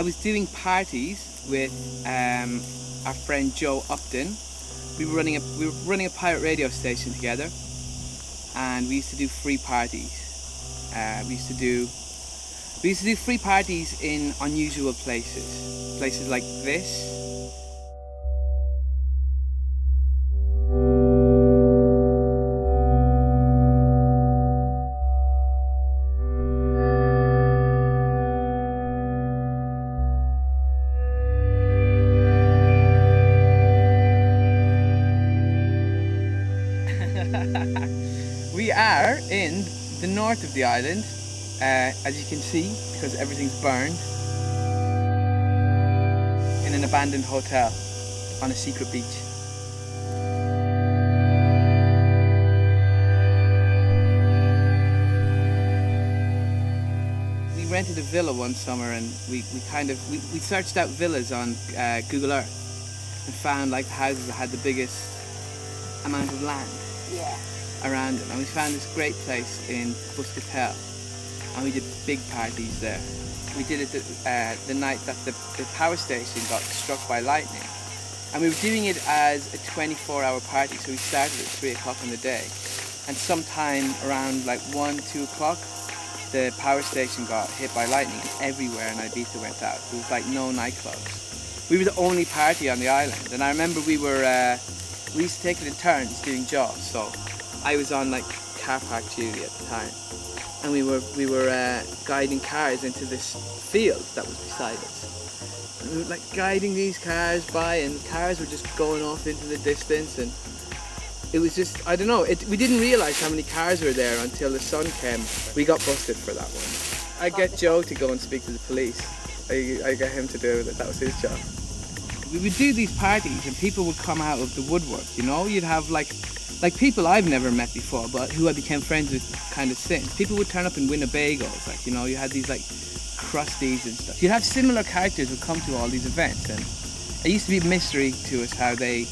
I was doing parties with our friend Joe Upton. We were running a pirate radio station together, and we used to do free parties. We used to do free parties in unusual places like this. We are in the north of the island, as you can see, because everything's burned, in an abandoned hotel on a secret beach. We rented a villa one summer, and we searched out villas on Google Earth and found like the houses that had the biggest amount of land around it, and we found this great place in Buscatel, and we did big parties there. We did it the night that the power station got struck by lightning, and we were doing it as a 24-hour party, so we started at 3 o'clock in the day, and sometime around like 1-2 o'clock the power station got hit by lightning, and everywhere in Ibiza went out. There was like no nightclubs. We were the only party on the island, and I remember we used to take it in turns doing jobs. So I was on like car park duty at the time, and we were guiding cars into this field that was beside us. And we were like guiding these cars by, and cars were just going off into the distance, and it was just, I don't know, we didn't realise how many cars were there until the sun came. We got busted for that one. I get Joe to go and speak to the police. I got him to do it, that was his job. We would do these parties and people would come out of the woodwork, you know? You'd have like people I've never met before, but who I became friends with kind of since. People would turn up in Winnebagos, like, you know, you had these like crusties and stuff. You'd have similar characters would come to all these events, and it used to be a mystery to us how they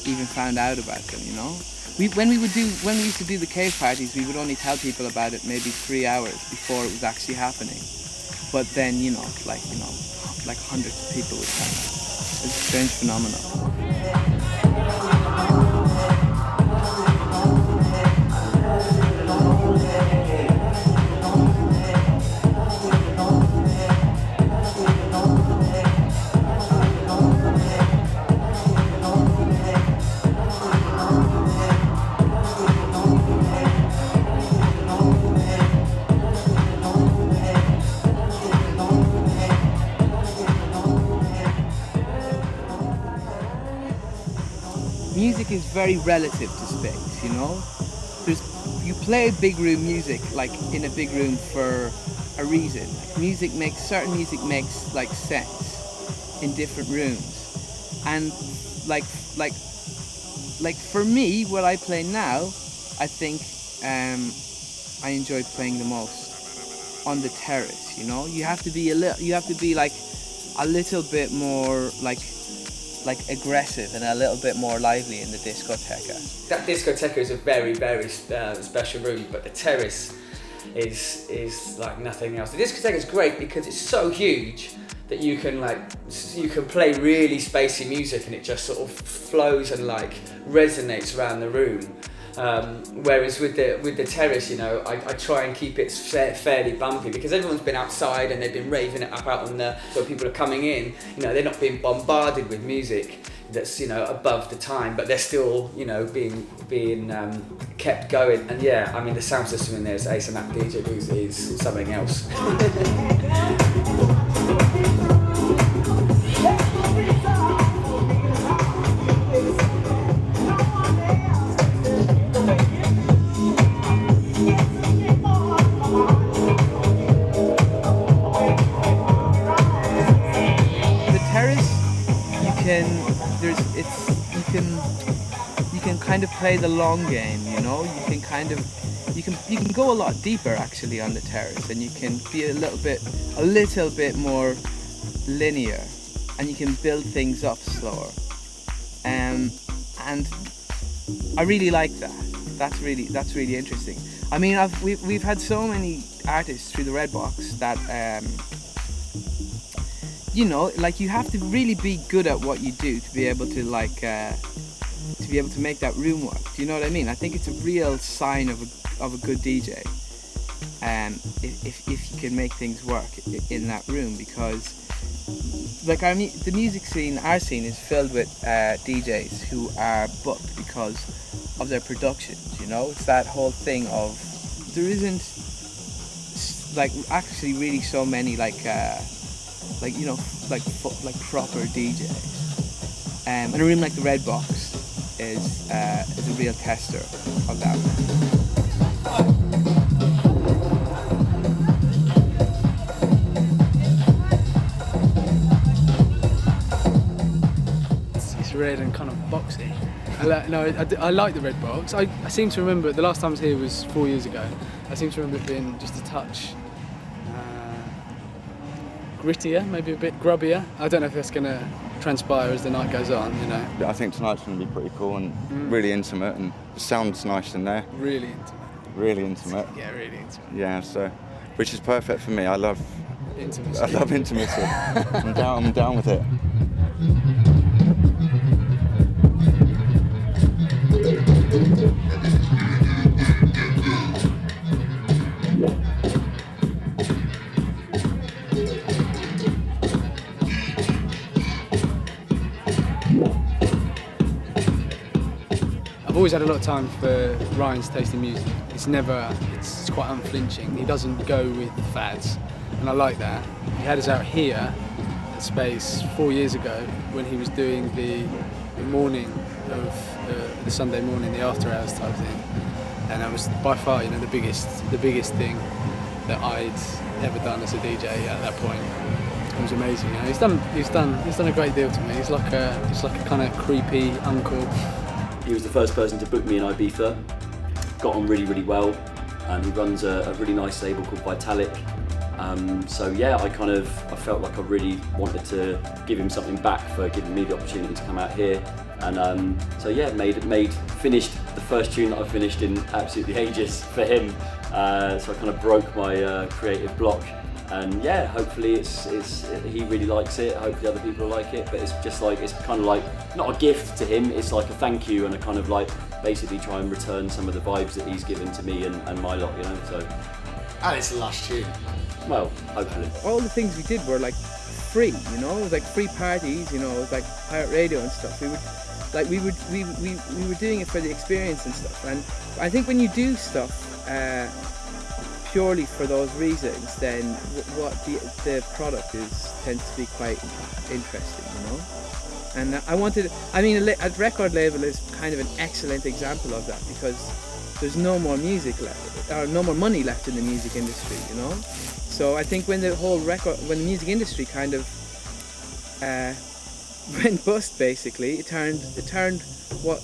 even found out about them, you know? When we used to do the cave parties, we would only tell people about it maybe 3 hours before it was actually happening. But then, like hundreds of people would come. It's a strange phenomenon. Music is very relative to space, you know? You play big room music like in a big room for a reason. Certain music makes like sense in different rooms. And like for me, what I play now, I think I enjoy playing the most on the terrace, you know? You have to be like a little bit more like aggressive and a little bit more lively in the discoteca. That discoteca is a very, very special room, but the terrace is like nothing else. The discoteca is great because it's so huge that you can play really spacey music and it just sort of flows and like resonates around the room. Whereas with the terrace, you know, I try and keep it fairly bumpy because everyone's been outside and they've been raving it up out on so people are coming in, you know, they're not being bombarded with music that's, you know, above the time, but they're still, you know, being kept going. And yeah, I mean, the sound system in there is ace, and that DJ is something else. You can kind of play the long game, you know. You can go a lot deeper actually on the terrace, and you can be a little bit more linear, and you can build things up slower. And I really like that. That's really interesting. I mean, we've had so many artists through the Red Box that you know, like you have to really be good at what you do to be able to like to be able to make that room work. Do you know what I mean? I think it's a real sign of a good DJ, if you can make things work in that room, because like the music scene, our scene is filled with DJs who are booked because of their productions. You know, it's that whole thing of there isn't like actually really so many like you know like proper DJs. And a room like the Red Box is a real tester of that. It's red and kind of boxy. I like the Red Box. I seem to remember the last time I was here was 4 years ago. I seem to remember it being just a touch grittier, maybe a bit grubbier. I don't know if that's going to transpire as the night goes on, you know. I think tonight's going to be pretty cool and really intimate, and the sound's nice in there. Really intimate. Really intimate. Yeah, really intimate. Yeah, so, which is perfect for me. I love intimacy. I love intimacy. I'm down with it. I've always had a lot of time for Ryan's taste in music. It's quite unflinching. He doesn't go with fads, and I like that. He had us out here at Space 4 years ago when he was doing the morning of the Sunday morning, the after hours type thing, and that was by far, you know, the biggest thing that I'd ever done as a DJ at that point. It was amazing. You know, he's done a great deal to me. He's like a kind of creepy uncle. He was the first person to book me in Ibiza, got on really, really well, and he runs a really nice label called Vitalik. So yeah, I felt like I really wanted to give him something back for giving me the opportunity to come out here. And so yeah, finished the first tune that I finished in absolutely ages for him. So I kind of broke my creative block. And yeah, hopefully he really likes it. Hopefully other people like it. But it's kind of like not a gift to him. It's like a thank you, and a kind of like basically try and return some of the vibes that he's given to me and my lot, you know. So. And it's the last tune. Well, hopefully. All the things we did were like free, you know. It was like free parties, you know. It was like pirate radio and stuff. We were doing it for the experience and stuff. And I think when you do stuff purely for those reasons, then what the product tends to be quite interesting, you know. And a record label is kind of an excellent example of that, because there's no more music left, or no more money left in the music industry, you know. So I think when the music industry kind of went bust, basically, it turned what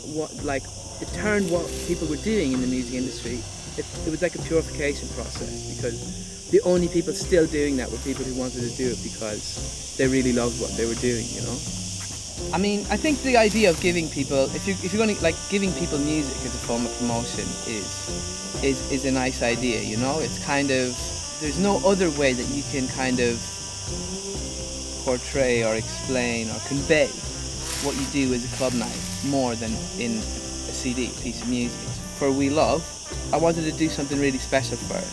people were doing in the music industry. It was like a purification process, because the only people still doing that were people who wanted to do it because they really loved what they were doing, you know. I mean, I think the idea of giving people, if you're going to like giving people music as a form of promotion is a nice idea, you know. It's kind of, there's no other way that you can kind of portray or explain or convey what you do as a club night more than in a CD, a piece of music. For We Love, I wanted to do something really special for it,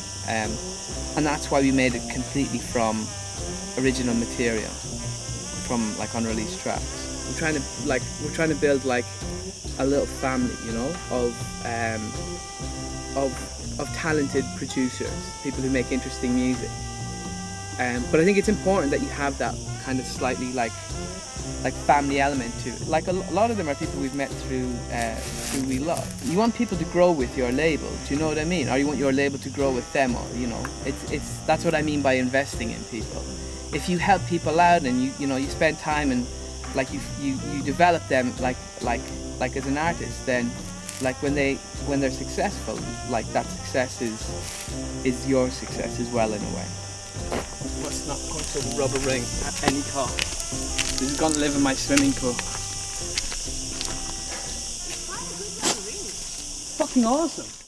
and that's why we made it completely from original material, from like unreleased tracks. We're trying to build like a little family, you know, of talented producers, people who make interesting music. But I think it's important that you have that kind of slightly like family element to it. Like a lot of them are people we've met through We Love. You want people to grow with your label, do you know what I mean? Or you want your label to grow with them, or you know, that's what I mean by investing in people. If you help people out and you spend time and like you develop them like as an artist, then like when they're successful, like that success is your success as well in a way. Must not put a rubber ring at any cost. This is going to live in my swimming pool. Fucking awesome.